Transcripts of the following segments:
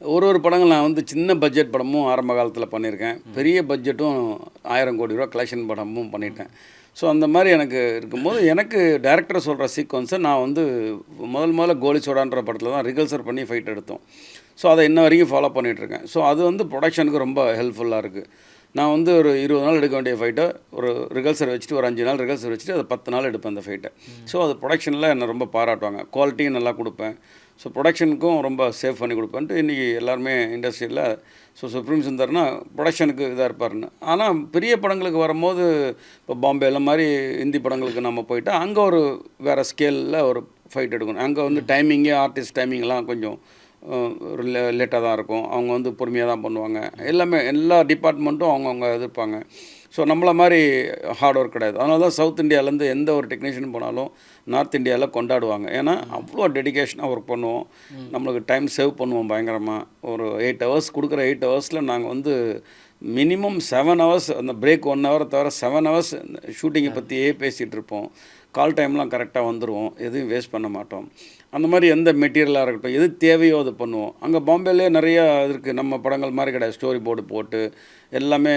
ஒரு படங்கள் நான் வந்து சின்ன பட்ஜெட் படமும் ஆரம்ப காலத்தில் பண்ணியிருக்கேன். பெரிய பட்ஜெட்டும் 1000 கோடி ரூபா கலெக்ஷன் படமும் பண்ணிட்டேன். ஸோ அந்த மாதிரி எனக்கு இருக்கும்போது, எனக்கு டைரக்டர் சொல்கிற சீக்வன்ஸை நான் வந்து முதல்ல கோலி சோடான்ற படத்தில் தான் ரிகல்சர் பண்ணி ஃபைட் எடுத்தோம். ஸோ அதை இன்ன வரைக்கும் ஃபாலோ பண்ணிகிட்ருக்கேன். ஸோ அது வந்து ப்ரொடக்ஷனுக்கு ரொம்ப ஹெல்ப்ஃபுல்லாக இருக்குது. நான் வந்து ஒரு 20 நாள் எடுக்க வேண்டிய ஃபைட்டை ஒரு ரிகல்சர் வச்சுட்டு, ஒரு 5 நாள் ரிகல்சர் வச்சுட்டு, அதை 10 நாள் எடுப்பேன் அந்த ஃபைட்டை. ஸோ அது ப்ரொடக்ஷனில் என்னை ரொம்ப பாராட்டுவாங்க. குவாலிட்டியும் நல்லா கொடுப்பேன். ஸோ ப்ரொடக்ஷனுக்கும் ரொம்ப சேவ் பண்ணி கொடுப்பேன்ட்டு இன்றைக்கி எல்லாருமே இண்டஸ்ட்ரியில் சுப்ரீம் சுந்தர்னா ப்ரொடக்ஷனுக்கு இதாக இருப்பாருன்னு. ஆனால் பெரிய படங்களுக்கு வரும்போது, இப்போ பாம்பேல மாதிரி ஹிந்தி படங்களுக்கு நம்ம போயிட்டால் அங்கே ஒரு வேறு ஸ்கேலில் ஒரு ஃபைட் எடுக்கணும். அங்கே வந்து டைமிங்கே ஆர்டிஸ்ட் டைமிங்லாம் கொஞ்சம் ஒரு லேட்டாக தான் இருக்கும். அவங்க வந்து பொறுமையாக தான் பண்ணுவாங்க. எல்லா டிபார்ட்மெண்ட்டும் அவங்கவுங்க எதிர்ப்பாங்க. ஸோ நம்மளை மாதிரி ஹார்ட் ஒர்க் கிடையாது. அதனால தான் சவுத் இந்தியாவிலேருந்து எந்த ஒரு டெக்னீஷியன் போனாலும் நார்த் இந்தியாவில் கொண்டாடுவாங்க. ஏன்னா அவ்வளோ டெடிகேஷனாக ஒர்க் பண்ணுவோம். நம்மளுக்கு டைம் சேவ் பண்ணுவோம் பயங்கரமாக. ஒரு 8 ஹவர்ஸ் கொடுக்குற 8 ஹவர்ஸில் நாங்கள் வந்து மினிமம் 7 ஹவர்ஸ், அந்த பிரேக் 1 ஹவரை தவிர 7 ஹவர்ஸ் ஷூட்டிங்கை பற்றியே பேசிகிட்டு இருப்போம். கால் டைம்லாம் கரெக்டாக வந்துடுவோம். எதுவும் வேஸ்ட் பண்ண மாட்டோம். அந்த மாதிரி எந்த மெட்டீரியலாக இருக்கட்டும், எது தேவையோ அது பண்ணுவோம். அங்கே பாம்பேலே நிறையா இருக்குது. நம்ம படங்கள் மாதிரி கிடையாது. ஸ்டோரி போர்டு போட்டு எல்லாமே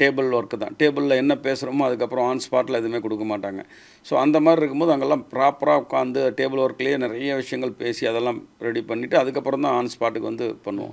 டேபிள் ஒர்க்கு தான். டேபிளில் என்ன பேசுகிறோமோ அதுக்கப்புறம் ஆன் ஸ்பாட்டில் எதுவுமே கொடுக்க மாட்டாங்க. ஸோ அந்த மாதிரி இருக்கும்போது அங்கெல்லாம் ப்ராப்பராக உட்காந்து டேபிள் ஒர்க்லேயே நிறைய விஷயங்கள் பேசி அதெல்லாம் ரெடி பண்ணிவிட்டு அதுக்கப்புறம் தான் ஆன் ஸ்பாட்டுக்கு வந்து பண்ணுவோம்.